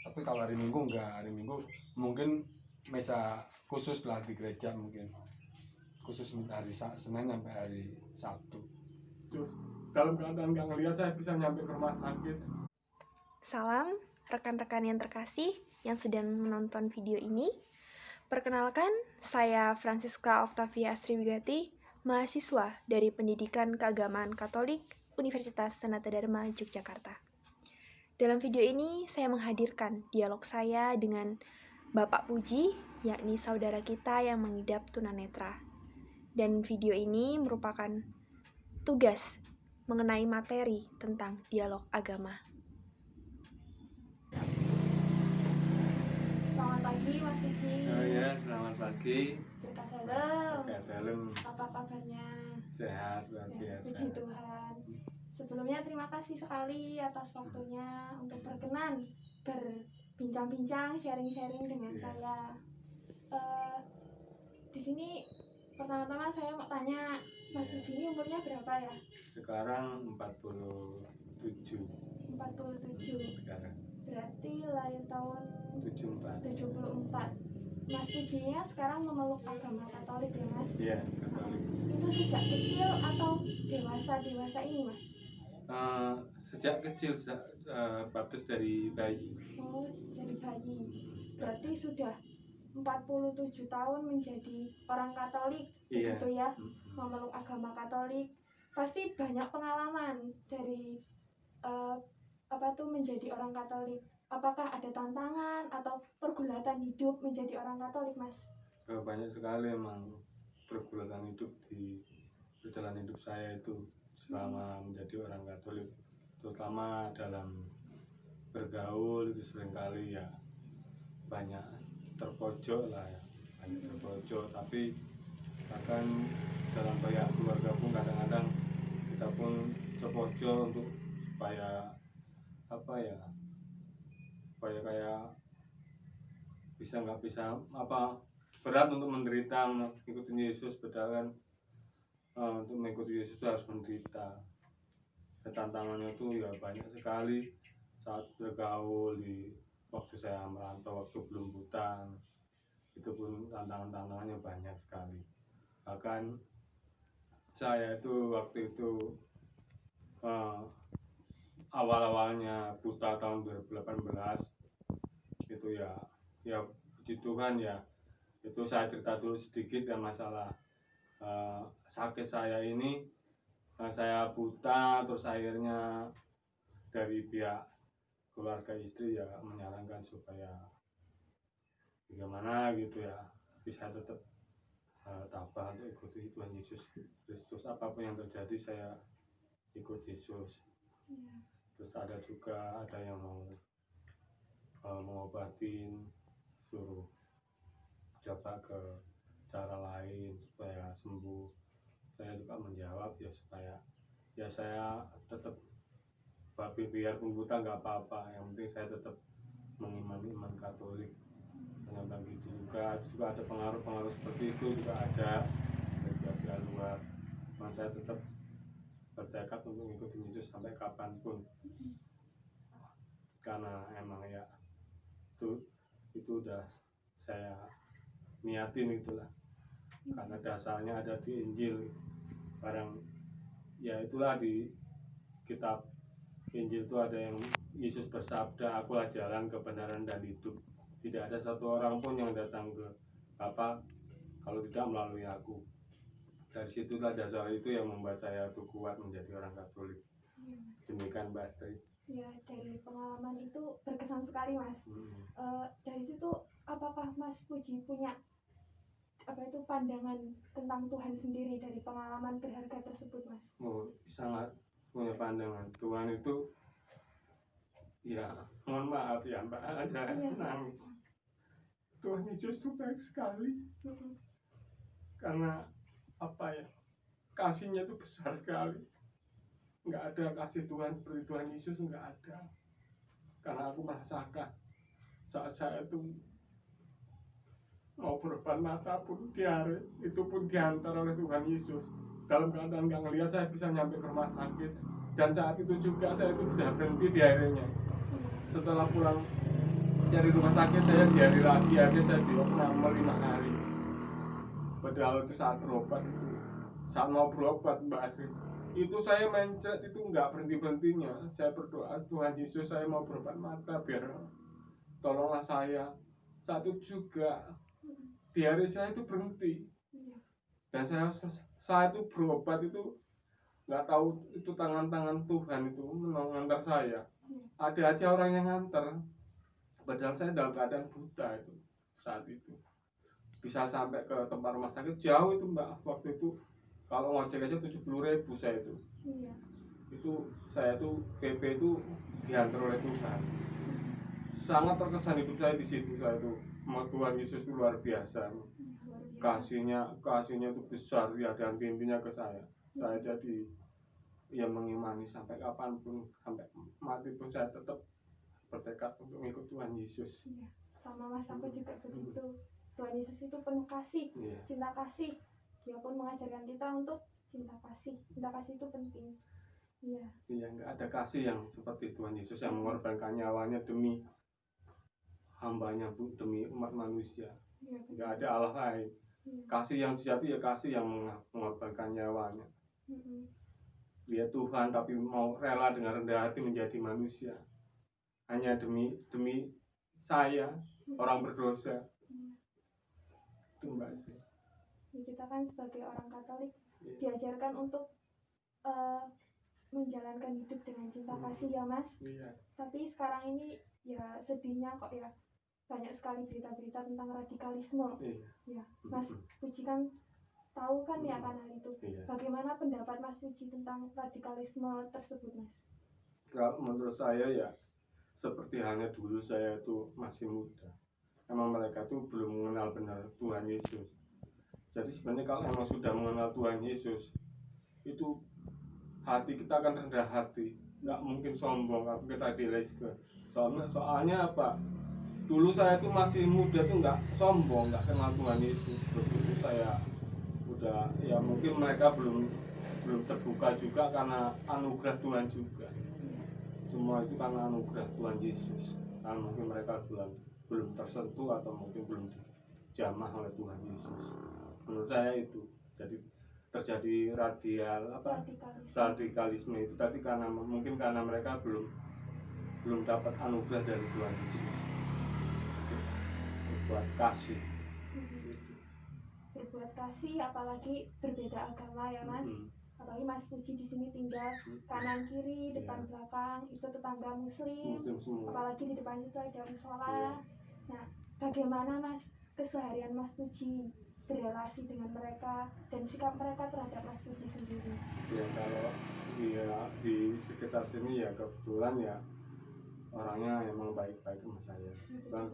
Tapi kalau hari Minggu enggak, hari Minggu mungkin misa khusus lah di gereja, mungkin khusus hari Senin sampai hari Sabtu. Terus dalam keadaan nggak ngelihat saya bisa nyampe ke rumah sakit. Salam rekan-rekan yang terkasih yang sedang menonton video ini. Perkenalkan, saya Francisca Octavia Astriwigati, mahasiswa dari Pendidikan Keagamaan Katolik Universitas Sanata Dharma Yogyakarta. Dalam video ini, saya menghadirkan dialog saya dengan Bapak Puji, yakni saudara kita yang mengidap tunanetra. Dan video ini merupakan tugas mengenai materi tentang dialog agama. Selamat pagi, Mas Puji. Oh ya, selamat pagi. Berkah dalam. Berkah dalam. Apa kabarnya? Sehat, luar biasa. Puji Tuhan. Sebelumnya terima kasih sekali atas waktunya untuk berkenan berbincang-bincang, sharing-sharing dengan saya. Di sini pertama-tama saya mau tanya, Mas Puji ini umurnya berapa ya? Sekarang 47. 47. Sekarang. Berarti lahir tahun 74. 74. Mas Pujinya sekarang memeluk agama Katolik ya, Mas? Iya, Katolik. Itu sejak kecil atau dewasa ini, Mas? Sejak kecil, baptis dari bayi. Oh, dari bayi. Berarti sudah 47 tahun menjadi orang Katolik, Iya. begitu ya? Memeluk agama Katolik. Pasti banyak pengalaman dari menjadi orang Katolik. Apakah ada tantangan atau pergulatan hidup menjadi orang Katolik, Mas? Banyak sekali emang pergulatan hidup di perjalanan hidup saya itu selama menjadi orang Katolik, terutama dalam bergaul itu seringkali ya banyak terpojok lah ya, tapi bahkan dalam banyak keluarga pun kadang-kadang kita pun terpojok untuk supaya kayak nggak bisa berat untuk menderita mengikuti Yesus, padahal kan untuk mengikuti Yesus itu harus menderita. Tantangannya itu ya banyak sekali saat bergaul di waktu saya merantau, waktu belum buta, itu pun tantangannya banyak sekali. Bahkan saya itu waktu itu awalnya buta tahun 2018 itu ya puji Tuhan ya, itu saya cerita dulu sedikit ya masalah sakit saya ini. Saya buta, terus akhirnya dari pihak keluarga istri ya menyarankan supaya bagaimana gitu ya, bisa tetap tabah untuk ikuti Tuhan Yesus Kristus. Apapun yang terjadi saya ikut Yesus. Terus ada yang mau mengobatin, suruh coba ke cara lain supaya sembuh. Saya juga menjawab ya supaya ya saya tetap biarpun buta nggak apa-apa, yang penting saya tetap mengimani iman Katolik. Ternyata gitu juga ada pengaruh seperti itu juga ada dari pihak luar. Cuman saya tetap bertekad untuk mengikuti Yesus sampai kapanpun, karena emang ya itu udah saya niatin itulah, karena dasarnya ada di Injil. Barang ya itulah di kitab Injil itu ada yang Yesus bersabda, "Akulah jalan, kebenaran dan hidup. Tidak ada satu orang pun yang datang ke Bapa kalau tidak melalui aku." Dari situlah dasar itu yang membuat saya tuh kuat menjadi orang Katolik. Demikian Mbak Astri. Ya, dari pengalaman itu berkesan sekali, Mas. Dari situ apakah Mas Puji punya pandangan tentang Tuhan sendiri dari pengalaman berharga tersebut, Mas? Oh, sangat punya pandangan. Tuhan itu ya, mohon maaf ya Mbak, ada nangis. Tuhan Yesus itu baik sekali. Karena kasihnya itu besar sekali. Nggak ada kasih Tuhan seperti Tuhan Yesus, nggak ada. Karena aku merasakan saat saya itu mau berban mata pun diare, itu pun diantar oleh Tuhan Yesus. Dalam keadaan nggak ngelihat saya bisa nyampe ke rumah sakit, dan saat itu juga saya itu bisa berhenti diarenya. Setelah pulang dari rumah sakit saya diare lagi, akhirnya saya diopname 5 hari. Padahal itu saat berobat itu, saat mau berobat Mbak Asri, itu saya mencret itu nggak berhenti-berhentinya. Saya berdoa, Tuhan Yesus saya mau berobat mata, biar tolonglah saya. Saat itu juga diare saya itu berhenti. Dan saya itu berobat itu nggak tahu itu tangan-tangan Tuhan itu mengantar saya. Ada aja orang yang nganter, padahal saya dalam keadaan buta itu saat itu. Bisa sampai ke tempat rumah sakit jauh itu Mbak, waktu itu kalau ngojek aja 70.000 saya itu. Itu saya tuh PP itu diantar oleh Tuhan. Sangat terkesan hidup saya di situ. Saya tuh Tuhan Yesus itu luar biasa. Kasihnya itu besar ya, dan intinya ke saya. Saya jadi ya mengimani sampai kapanpun, sampai mati pun saya tetap bertekad untuk mengikut Tuhan Yesus. Sama Mas, aku juga begitu. Tuhan Yesus itu penuh kasih, cinta kasih. Dia pun mengajarkan kita untuk cinta kasih. Cinta kasih itu penting. Iya, nggak ada kasih yang seperti Tuhan Yesus yang mengorbankan nyawanya demi hambanya, demi umat manusia. Nggak ada Allah lain. Kasih yang sejati ya kasih yang mengorbankan nyawanya. Dia Tuhan tapi mau rela dengan rendah hati menjadi manusia. Hanya demi saya, orang berdosa. Itu Mbak Sri. Kita kan sebagai orang Katolik diajarkan untuk menjalankan hidup dengan cinta kasih ya Mas. Tapi sekarang ini ya sedihnya kok ya banyak sekali berita-berita tentang radikalisme. Ya, Mas Puji kan tahu kan ya kan hal itu. Bagaimana pendapat Mas Puji tentang radikalisme tersebut Mas? Kalau menurut saya ya seperti halnya dulu saya itu masih muda. Emang mereka tuh belum mengenal benar Tuhan Yesus. Jadi sebenarnya kalau emang sudah mengenal Tuhan Yesus, itu hati kita akan rendah hati, nggak mungkin sombong, nggak mungkin radikalisme. Soalnya apa? Dulu saya tuh masih muda tuh nggak sombong, nggak kenal Tuhan Yesus. Begitu saya udah, ya mungkin mereka belum terbuka juga karena anugerah Tuhan juga. Semua itu karena anugerah Tuhan Yesus. Karena mungkin mereka belum tersentuh atau mungkin belum dijamah oleh Tuhan Yesus. Menurut saya itu jadi terjadi radikalisme itu tadi karena mungkin karena mereka belum dapat anugerah dari Tuhan Yesus. Berbuat kasih, apalagi berbeda agama ya Mas. Apalagi Mas Puji di sini tinggal kanan kiri, depan belakang itu tetangga muslim apalagi di depan itu ada musola. Nah, bagaimana Mas keseharian Mas Puji berrelasi dengan mereka dan sikap mereka terhadap Mas Puji sendiri? Ya kalau di sekitar sini ya kebetulan ya orangnya emang baik-baik sama saya. Dan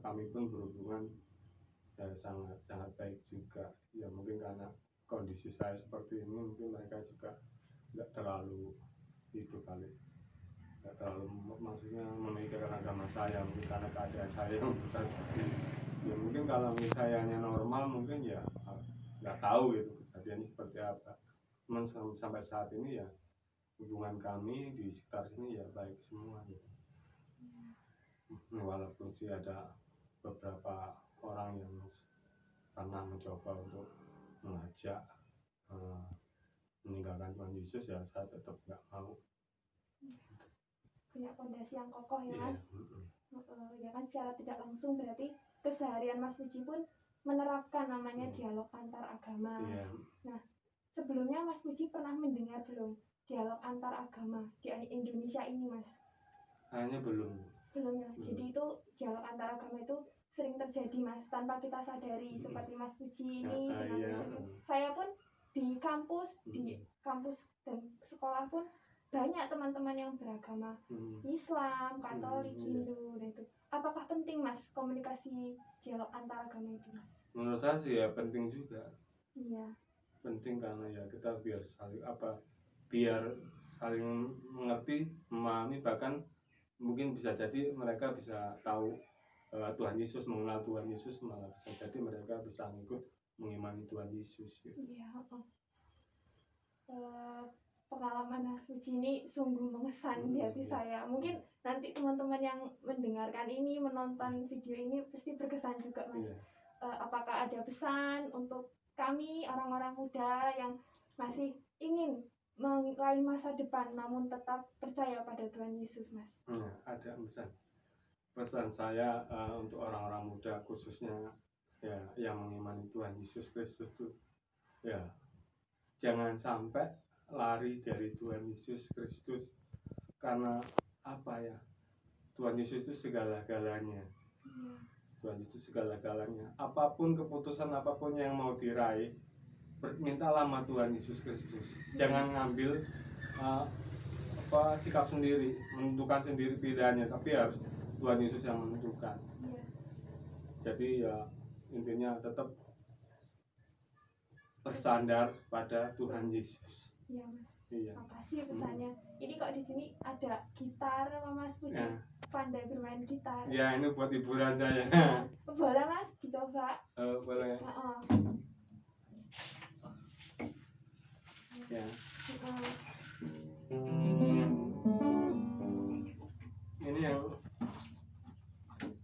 kami pun berhubungan ya sangat baik juga. Ya mungkin karena kondisi saya seperti ini, mungkin mereka juga nggak terlalu nggak terlalu maksudnya memikirkan agama saya, mungkin karena keadaan saya yang seperti ini. Ya mungkin kalau misalnya normal mungkin ya nggak tahu gitu kejadiannya seperti apa. Cuman sampai saat ini ya hubungan kami di sekitar sini ya baik semua gitu. Walaupun sih ada beberapa orang yang pernah mencoba untuk mengajak meninggalkan Tuhan Yesus, ya saya tetap nggak mau. Punya fondasi yang kokoh ya Mas. Ya kan secara tidak langsung berarti keseharian Mas Puji pun menerapkan namanya dialog antar agama. Nah, sebelumnya Mas Puji pernah mendengar belum dialog antar agama di Indonesia ini Mas? Kayaknya belum ya. Jadi itu dialog antar agama itu sering terjadi Mas tanpa kita sadari. Seperti Mas Puji ini dengan saya pun di kampus dan sekolah pun banyak teman-teman yang beragama Islam, Katolik, Hindu dan itu. Apakah penting Mas komunikasi dialog antar agama itu Mas? Menurut saya sih ya penting juga. Iya. Penting karena ya kita biar saling mengerti, memahami, bahkan mungkin bisa jadi mereka bisa tahu Tuhan Yesus, mengenal Tuhan Yesus, malah bisa jadi mereka bisa ikut mengimani Tuhan Yesus gitu. Iya. Pengalaman Mas Puji ini sungguh mengesan di hati saya. Mungkin nanti teman-teman yang mendengarkan ini, menonton video ini pasti berkesan juga, Mas. Iya. Apakah ada pesan untuk kami orang-orang muda yang masih ingin meraih masa depan namun tetap percaya pada Tuhan Yesus, Mas? Ada pesan saya untuk orang-orang muda khususnya ya yang mengimani Tuhan Yesus Kristus itu ya jangan sampai lari dari Tuhan Yesus Kristus, karena apa ya, Tuhan Yesus itu segala-galanya. Tuhan Yesus segala-galanya. Apapun keputusan apapun yang mau diraih, mintalah sama Tuhan Yesus Kristus. Jangan ngambil sikap sendiri, menentukan sendiri pilihannya, tapi harus Tuhan Yesus yang menentukan. Jadi ya intinya tetap bersandar pada Tuhan Yesus. Iya, Mas. Iya. Makasih pesannya. Ini kok di sini ada gitar sama Mas Puji. Ya. Pandai bermain gitar. Ya, ini buat hiburan saya. Boleh, Mas, dicoba. Boleh. Ya. Ini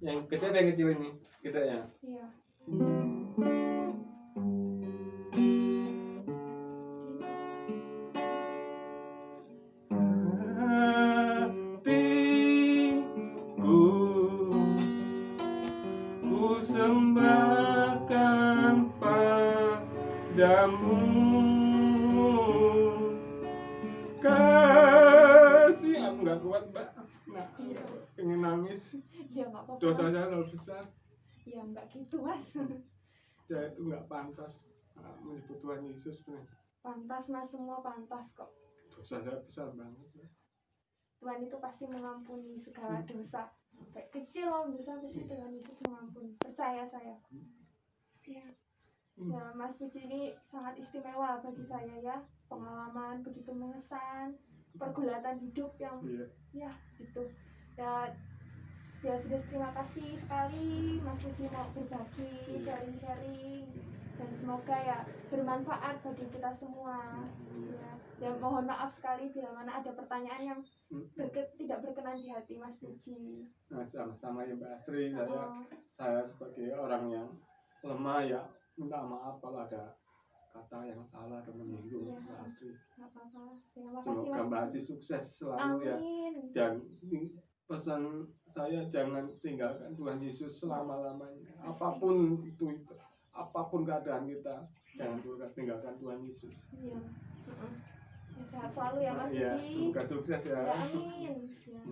yang gede apa yang kecil ini? Gede ya? Iya. Ku sembahkan padamu kasih. Aku nggak kuat, Mbak. Nah, pengen nangis. Ya nggak apa-apa. Dosa saya terlalu besar. Ya nggak gitu, Mas. Saya itu nggak pantas menyebut Tuhan Yesus. Pantas, Mas, semua pantas kok. Dosa saya besar banget. Tuhan itu pasti mengampuni segala dosa. Baik kecil maupun besar pasti Tuhan Yesus mengampuni. Percaya saya. Ya. Ya, Mas Puji ini sangat istimewa bagi saya ya. Pengalaman begitu mengesan, pergulatan hidup yang ya gitu. Ya sudah terima kasih sekali Mas Puji mau berbagi, sharing-sharing, dan semoga ya bermanfaat bagi kita semua. Ya mohon maaf sekali bila mana ada pertanyaan yang tidak berkenan di hati Mas Puji. Nah, sama-sama ya Mbak Asri. Saya sebagai orang yang lemah ya minta maaf kalau ada kata yang salah dan menyinggung Mbak Asri. Nggak apa-apa. Terima kasih, Semoga Mbak Asri sukses selalu. Amin. Ya. Dan pesan saya jangan tinggalkan Tuhan Yesus selama-lamanya. Apapun itu, apapun keadaan kita, jangan tinggalkan Tuhan Yesus. Iya. Ya, sehat selalu ya Mas Puji. Ya, semoga sukses ya. Ya, amin. Ya.